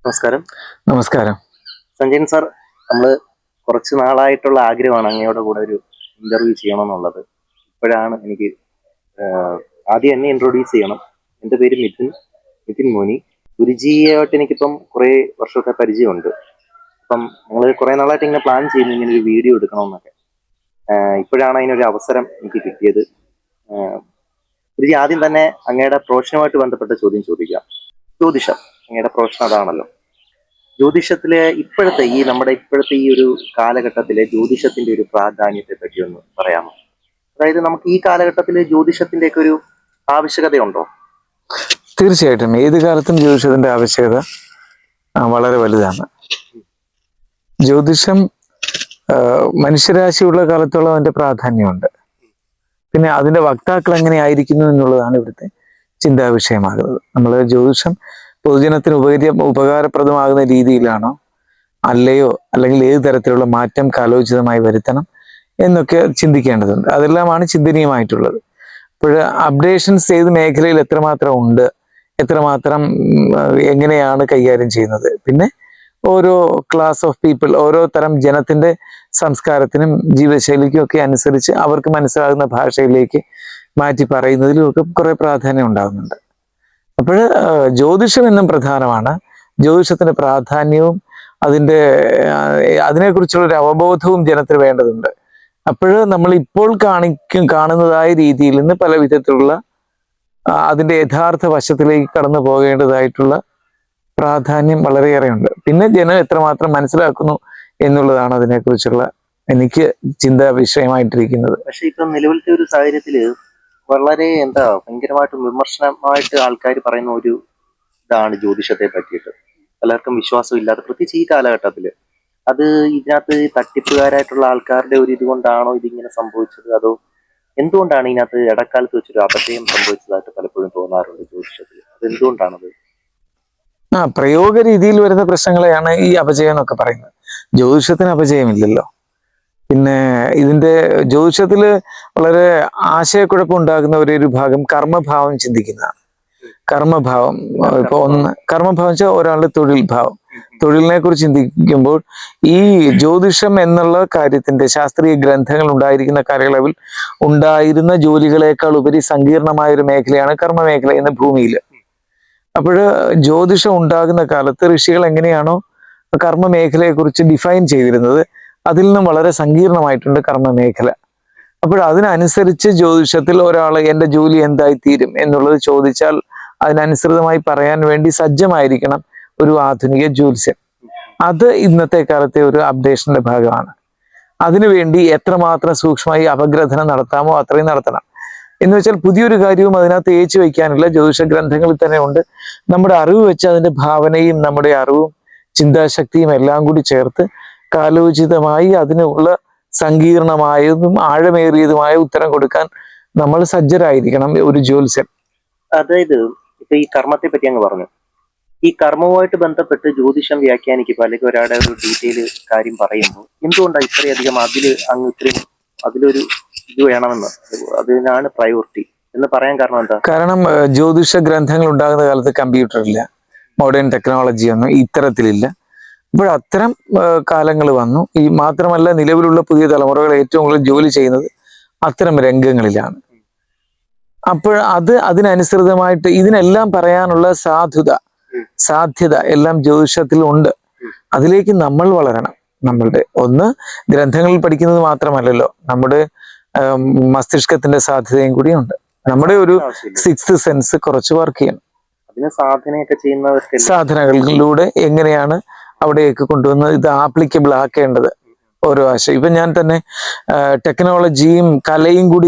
നമസ്കാരം. നമസ്കാരം. സഞ്ജയൻ സാർ, നമ്മള് കുറച്ച് നാളായിട്ടുള്ള ആഗ്രഹമാണ് അങ്ങയുടെ കൂടെ ഒരു ഇന്റർവ്യൂ ചെയ്യണമെന്നുള്ളത്. ഇപ്പോഴാണ് എനിക്ക് ആദ്യം എന്നെ ഇൻട്രൊഡ്യൂസ് ചെയ്യണം. എൻ്റെ പേര് നിതിൻ മോനി. ഗുരുജിയായിട്ട് എനിക്കിപ്പം കുറേ വർഷമൊക്കെ പരിചയമുണ്ട്. അപ്പം ഞങ്ങൾ കുറേ നാളായിട്ട് ഇങ്ങനെ പ്ലാൻ ചെയ്യുന്നു ഇങ്ങനെ ഒരു വീഡിയോ എടുക്കണമെന്നൊക്കെ. ഇപ്പോഴാണ് അതിനൊരു അവസരം എനിക്ക് കിട്ടിയത്. ഗുരുജി, ആദ്യം തന്നെ അങ്ങയുടെ പ്രൊഫഷനുമായിട്ട് ബന്ധപ്പെട്ട ചോദ്യം ചോദിക്കാം. ജ്യോതിഷം, അങ്ങയുടെ പ്രൊഫഷൻ അതാണല്ലോ. ജ്യോതിഷത്തിലെ ഇപ്പോഴത്തെ ഈ ഒരു കാലഘട്ടത്തിലെ ജ്യോതിഷത്തിന്റെ ഒരു പ്രാധാന്യത്തെ പറ്റി ഒന്ന് പറയാമോ? അതായത് നമുക്ക് ഈ കാലഘട്ടത്തിൽ ജ്യോതിഷത്തിന്റെ ഒക്കെ ഒരു ആവശ്യകതയുണ്ടോ? തീർച്ചയായിട്ടും ഏത് കാലത്തും ജ്യോതിഷത്തിന്റെ ആവശ്യകത വളരെ വലുതാണ്. ജ്യോതിഷം മനുഷ്യരാശിയുള്ള കാലത്തോളം അതിന്റെ പ്രാധാന്യമുണ്ട്. പിന്നെ അതിന്റെ വക്താക്കൾ എങ്ങനെയായിരിക്കുന്നു എന്നുള്ളതാണ് ഇവിടുത്തെ ചിന്താ വിഷയമാകുന്നത്. നമ്മൾ ജ്യോതിഷം പൊതുജനത്തിന് ഉപകാരപ്രദമാകുന്ന രീതിയിലാണോ അല്ലയോ, അല്ലെങ്കിൽ ഏത് തരത്തിലുള്ള മാറ്റം കാലോചിതമായി വരുത്തണം എന്നൊക്കെ ചിന്തിക്കേണ്ടതുണ്ട്. അതെല്ലാമാണ് ചിന്തനീയമായിട്ടുള്ളത്. അപ്പോൾ അപ്ഡേഷൻസ് ഏത് മേഖലയിൽ എത്രമാത്രം ഉണ്ട്, എത്രമാത്രം എങ്ങനെയാണ് കൈകാര്യം ചെയ്യുന്നത്, പിന്നെ ഓരോ ക്ലാസ് ഓഫ് പീപ്പിൾ, ഓരോ തരം ജനത്തിന്റെ സംസ്കാരത്തിനും ജീവിതശൈലിക്കും ഒക്കെ അനുസരിച്ച് അവർക്ക് മനസ്സിലാകുന്ന ഭാഷയിലേക്ക് മാറ്റി പറയുന്നതിലും ഒക്കെ കുറെ പ്രാധാന്യം ഉണ്ടാകുന്നുണ്ട്. അപ്പോൾ ജ്യോതിഷം എന്നും പ്രധാനമാണ്. ജ്യോതിഷത്തിന്റെ പ്രാധാന്യവും അതിനെക്കുറിച്ചുള്ള ഒരു അവബോധവും ജനത്തിന് വേണ്ടതുണ്ട്. അപ്പോൾ നമ്മൾ ഇപ്പോൾ കാണുന്നതായ രീതിയിൽ നിന്ന് പല വിധത്തിലുള്ള അതിന്റെ യഥാർത്ഥ വശത്തിലേക്ക് കടന്നു പോകേണ്ടതായിട്ടുള്ള പ്രാധാന്യം വളരെയേറെ ഉണ്ട്. പിന്നെ ജനം എത്രമാത്രം മനസ്സിലാക്കുന്നു എന്നുള്ളതാണ് അതിനെക്കുറിച്ചുള്ള എനിക്ക് ചിന്താ വിഷയമായിട്ടിരിക്കുന്നത്. പക്ഷെ ഇപ്പം നിലവിലത്തെ ഒരു സാഹചര്യത്തില് വളരെ ഭയങ്കരമായിട്ട് വിമർശനമായിട്ട് ആൾക്കാർ പറയുന്ന ഒരു ഇതാണ് ജ്യോതിഷത്തെ പറ്റിയിട്ട്. പലർക്കും വിശ്വാസമില്ലാതെ, പ്രത്യേകിച്ച് ഈ കാലഘട്ടത്തില്. അത് ഇതിനകത്ത് തട്ടിപ്പുകാരായിട്ടുള്ള ആൾക്കാരുടെ ഒരു ഇതുകൊണ്ടാണോ ഇതിങ്ങനെ സംഭവിച്ചത്, അതോ എന്തുകൊണ്ടാണ് ഇതിനകത്ത് ഇടക്കാലത്ത് വെച്ചൊരു അപജയം സംഭവിച്ചതായിട്ട് പലപ്പോഴും തോന്നാറുണ്ട് ജ്യോതിഷത്തിൽ? അത് എന്തുകൊണ്ടാണത്? പ്രയോഗ രീതിയിൽ വരുന്ന പ്രശ്നങ്ങളെയാണ് ഈ അപജയം എന്നൊക്കെ പറയുന്നത്. ജ്യോതിഷത്തിന് അപജയമില്ലല്ലോ. പിന്നെ ഇതിന്റെ ജ്യോതിഷത്തില് വളരെ ആശയക്കുഴപ്പം ഉണ്ടാകുന്ന ഒരു ഭാഗം കർമ്മഭാവം ചിന്തിക്കുന്നതാണ്. കർമ്മഭാവം കർമ്മഭാവം വെച്ചാൽ ഒരാളുടെ തൊഴിൽ ഭാവം. തൊഴിലിനെ കുറിച്ച് ചിന്തിക്കുമ്പോൾ ഈ ജ്യോതിഷം എന്നുള്ള കാര്യത്തിന്റെ ശാസ്ത്രീയ ഗ്രന്ഥങ്ങൾ ഉണ്ടായിരിക്കുന്ന കാലയളവിൽ ഉണ്ടായിരുന്ന ജോലികളെക്കാൾ ഉപരി സങ്കീർണമായ ഒരു മേഖലയാണ് കർമ്മമേഖല എന്ന ഭൂമിയിൽ. അപ്പോൾ ജ്യോതിഷം ഉണ്ടാകുന്ന കാലത്ത് ഋഷികൾ എങ്ങനെയാണോ കർമ്മമേഖലയെ കുറിച്ച് ഡിഫൈൻ ചെയ്തിരുന്നത്, അതിൽ നിന്നും വളരെ സങ്കീർണമായിട്ടുണ്ട് കർമ്മമേഖല. അപ്പോൾ അതിനനുസരിച്ച് ജ്യോതിഷത്തിൽ ഒരാൾ എൻ്റെ ജോലി എന്തായി തീരും എന്നുള്ളത് ചോദിച്ചാൽ അതിനനുസൃതമായി പറയാൻ വേണ്ടി സജ്ജമായിരിക്കണം ഒരു ആധുനിക ജ്യോത്സ്യൻ. അത് ഇന്നത്തെ കാലത്തെ ഒരു അപ്ഡേഷന്റെ ഭാഗമാണ്. അതിനുവേണ്ടി എത്രമാത്രം സൂക്ഷ്മമായി അപഗ്രഥനം നടത്താമോ അത്രയും നടത്തണം. എന്ന് വെച്ചാൽ പുതിയൊരു കാര്യവും അതിനകത്ത് ഏച്ചു വയ്ക്കാനില്ല. ജ്യോതിഷ ഗ്രന്ഥങ്ങളിൽ തന്നെ ഉണ്ട്. നമ്മുടെ അറിവ് വെച്ച് അതിന്റെ ഭാവനയും നമ്മുടെ അറിവും ചിന്താശക്തിയും എല്ലാം കൂടി ചേർത്ത് കാലോചിതമായി അതിനുള്ള സങ്കീർണമായതും ആഴമേറിയതുമായ ഉത്തരം കൊടുക്കാൻ നമ്മൾ സജ്ജരായിരിക്കണം ഒരു ജ്യോത്സ്യൻ. അതായത് ഇപ്പൊ ഈ കർമ്മത്തെ പറ്റി അങ്ങ് പറഞ്ഞു. ഈ കർമ്മവുമായിട്ട് ബന്ധപ്പെട്ട് ജ്യോതിഷം വ്യാഖ്യാനിക്കുമ്പോൾ അല്ലെങ്കിൽ ഒരാളുടെ ഒരു ഡീറ്റെയിൽ കാര്യം പറയുമ്പോൾ എന്തുകൊണ്ടാണ് ഇത്രയധികം അതിലൊരു ഇത് വേണമെന്ന്, അതിനാണ് പ്രയോറിറ്റി എന്ന് പറയാൻ കാരണം എന്താ? കാരണം ജ്യോതിഷ ഗ്രന്ഥങ്ങൾ ഉണ്ടാകുന്ന കാലത്ത് കമ്പ്യൂട്ടർ ഇല്ല, മോഡേൺ ടെക്നോളജി ഒന്നും ഇത്തരത്തിലില്ല. അപ്പോൾ അത്തരം കാലങ്ങൾ വന്നു. ഈ മാത്രമല്ല, നിലവിലുള്ള പുതിയ തലമുറകൾ ഏറ്റവും കൂടുതൽ ജോലി ചെയ്യുന്നത് അത്തരം രംഗങ്ങളിലാണ്. അപ്പോൾ അതിനനുസൃതമായിട്ട് ഇതിനെല്ലാം പറയാനുള്ള സാധ്യത എല്ലാം ജ്യോതിഷത്തിൽ ഉണ്ട്. അതിലേക്ക് നമ്മൾ വളരണം. നമ്മളുടെ ഗ്രന്ഥങ്ങളിൽ പഠിക്കുന്നത് മാത്രമല്ലല്ലോ, നമ്മുടെ മസ്തിഷ്കത്തിന്റെ സാധ്യതയും കൂടിയുണ്ട്. നമ്മുടെ ഒരു സിക്സ്ത് സെൻസ് കുറച്ച് വർക്ക് ചെയ്യണം. സാധനകളിലൂടെ എങ്ങനെയാണ് അവിടെയൊക്കെ കൊണ്ടുവന്ന് ഇത് ആപ്ലിക്കബിൾ ആക്കേണ്ടത് ഓരോ ആശയം. ഇപ്പൊ ഞാൻ തന്നെ ടെക്നോളജിയും കലയും കൂടി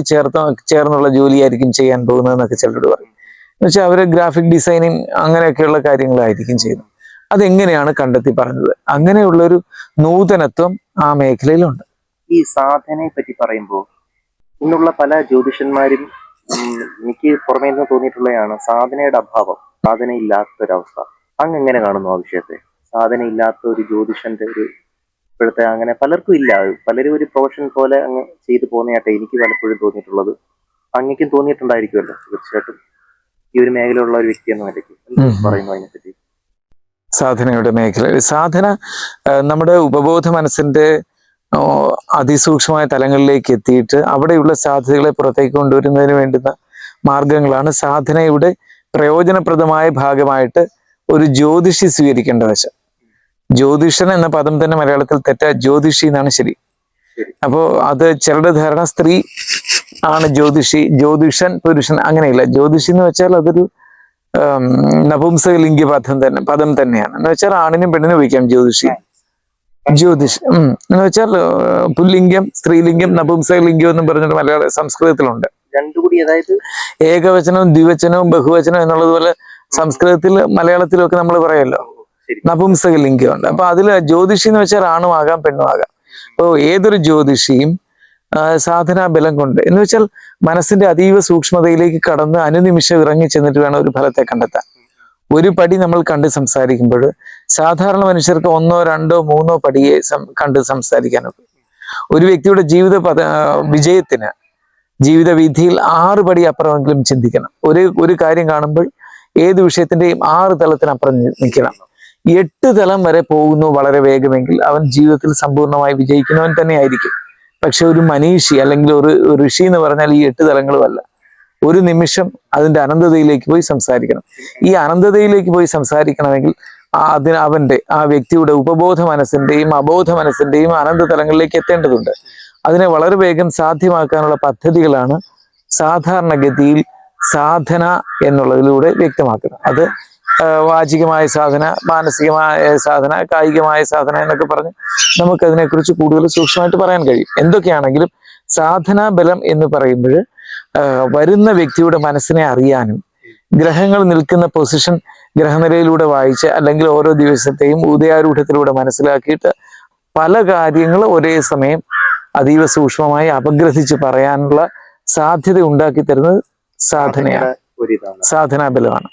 ചേർന്നുള്ള ജോലിയായിരിക്കും ചെയ്യാൻ പോകുന്നതെന്നൊക്കെ ചിലരോട് പറയും. എന്നുവെച്ചാൽ അവര് ഗ്രാഫിക് ഡിസൈനിങ് അങ്ങനെയൊക്കെയുള്ള കാര്യങ്ങളായിരിക്കും ചെയ്യുന്നത്. അതെങ്ങനെയാണ് കണ്ടെത്തി പറഞ്ഞത്? അങ്ങനെയുള്ളൊരു നൂതനത്വം ആ മേഖലയിലുണ്ട്. ഈ സാധനയെ പറ്റി പറയുമ്പോൾ ഇന്നുള്ള പല ജ്യോതിഷന്മാരും എനിക്ക് പുറമേ നിന്ന് തോന്നിയിട്ടുള്ളതാണ് സാധനയുടെ അഭാവം, സാധനയില്ലാത്തൊരവസ്ഥ. അങ്ങ് എങ്ങനെ കാണുന്നു ആ വിഷയത്തെ? സാധനയില്ലാത്ത ഒരു ജ്യോതിഷന്റെ ഒരു ഇപ്പോഴത്തെ അങ്ങനെ പലർക്കും ഇല്ല. പലരും ഒരു പ്രൊഫഷൻ പോലെ അങ്ങ് ചെയ്തു പോകുന്നതായിട്ട് എനിക്ക് പലപ്പോഴും തോന്നിയിട്ടുള്ളത്. അങ്ങേക്കും തോന്നിയിട്ടുണ്ടായിരിക്കുമല്ലോ തീർച്ചയായിട്ടും, ഈ ഒരു മേഖലയിലുള്ള ഒരു വ്യക്തി എന്ന നിലയ്ക്ക് പറയുന്നു അതിനെപ്പറ്റി. സാധനയുടെ മേഖല. സാധന നമ്മുടെ ഉപബോധ മനസ്സിന്റെ അതിസൂക്ഷ്മമായ തലങ്ങളിലേക്ക് എത്തിയിട്ട് അവിടെയുള്ള സാധ്യതകളെ പുറത്തേക്ക് കൊണ്ടുവരുന്നതിന് വേണ്ടുന്ന മാർഗങ്ങളാണ് സാധനയുടെ പ്രയോജനപ്രദമായ ഭാഗമായിട്ട് ഒരു ജ്യോതിഷി സ്വീകരിക്കേണ്ട വശം. ജ്യോതിഷൻ എന്ന പദം തന്നെ മലയാളത്തിൽ തെറ്റാ, ജ്യോതിഷി എന്നാണ് ശരി. അപ്പോ അത് ചിലരുടെ ധാരണ സ്ത്രീ ആണ് ജ്യോതിഷി, ജ്യോതിഷൻ പുരുഷൻ, അങ്ങനെയില്ല. ജ്യോതിഷി എന്ന് വെച്ചാൽ അതൊരു നപുംസകലിംഗ പദം തന്നെയാണ്. എന്ന് വെച്ചാൽ ആണിനും പെണ്ണിനും ഉപയോഗിക്കാം ജ്യോതിഷി. ജ്യോതിഷ് എന്ന് വെച്ചാൽ പുല്ലിംഗം, സ്ത്രീലിംഗം, നപുംസകലിംഗം എന്നും പറഞ്ഞിട്ട് മലയാള സംസ്കൃതത്തിലുണ്ട്. രണ്ടുകൂടി, അതായത് ഏകവചനവും ദ്വിവചനവും ബഹുവചനവും എന്നുള്ളതുപോലെ സംസ്കൃതത്തിൽ മലയാളത്തിലും ഒക്കെ നമ്മൾ പറയല്ലോ നപുംസകലിംഗമുണ്ട്. അപ്പൊ അതിൽ ജ്യോതിഷി എന്ന് വെച്ചാൽ ആണും ആകാം പെണ്ണും ആകാം. അപ്പോൾ ഏതൊരു ജ്യോതിഷിയും സാധനാ ബലം കൊണ്ട്, എന്ന് വെച്ചാൽ മനസ്സിന്റെ അതീവ സൂക്ഷ്മതയിലേക്ക് കടന്ന് അനുനിമിഷം ഇറങ്ങി ചെന്നിട്ട് വേണം ഒരു ഫലത്തെ കണ്ടെത്താൻ. ഒരു പടി നമ്മൾ കണ്ട് സംസാരിക്കുമ്പോൾ സാധാരണ മനുഷ്യർക്ക് 1, 2, 3 പടിയെ കണ്ട് സംസാരിക്കാനൊക്കെ. ഒരു വ്യക്തിയുടെ വിജയത്തിന് ജീവിത വിധിയിൽ 6 പടി അപ്പുറമെങ്കിലും ചിന്തിക്കണം. ഒരു കാര്യം കാണുമ്പോൾ ഏത് വിഷയത്തിന്റെയും 6 തലത്തിനപ്പുറം നിൽക്കണം. 8 തലം വരെ പോകുന്നു വളരെ വേഗമെങ്കിൽ അവൻ ജീവിതത്തിൽ സമ്പൂർണ്ണമായി വിജയിക്കുന്നവൻ തന്നെ ആയിരിക്കും. പക്ഷെ ഒരു മനീഷി അല്ലെങ്കിൽ ഒരു ഋഷി എന്ന് പറഞ്ഞാൽ ഈ 8 തലങ്ങളുമല്ല. ഒരു നിമിഷം അതിന്റെ അനന്തതയിലേക്ക് പോയി സംസാരിക്കണം. ഈ അനന്തതയിലേക്ക് പോയി സംസാരിക്കണമെങ്കിൽ അവന്റെ ആ വ്യക്തിയുടെ ഉപബോധ മനസ്സിന്റെയും അബോധ മനസ്സിന്റെയും അനന്ത തലങ്ങളിലേക്ക് എത്തേണ്ടതുണ്ട്. അതിനെ വളരെ വേഗം സാധ്യമാക്കാനുള്ള പദ്ധതികളാണ് സാധാരണഗതിയിൽ സാധന എന്നുള്ളതിലൂടെ വ്യക്തമാക്കുന്നത്. അത് വാചികമായ സാധന, മാനസികമായ സാധന, കായികമായ സാധന എന്നൊക്കെ പറഞ്ഞ് നമുക്കതിനെക്കുറിച്ച് കൂടുതൽ സൂക്ഷ്മമായിട്ട് പറയാൻ കഴിയും. എന്തൊക്കെയാണെങ്കിലും സാധനാ ബലം എന്ന് പറയുമ്പോൾ വരുന്ന വ്യക്തിയുടെ മനസ്സിനെ അറിയാനും ഗ്രഹങ്ങൾ നിൽക്കുന്ന പൊസിഷൻ ഗ്രഹനിലയിലൂടെ വായിച്ച് അല്ലെങ്കിൽ ഓരോ ദിവസത്തെയും ഉദയാരൂഢത്തിലൂടെ മനസ്സിലാക്കിയിട്ട് പല കാര്യങ്ങൾ ഒരേ സമയം അതീവ സൂക്ഷ്മമായി അപഗ്രഥിച്ച് പറയാനുള്ള സാധ്യത ഉണ്ടാക്കി തരുന്നത് സാധനയാണ്, സാധനാ ബലമാണ്.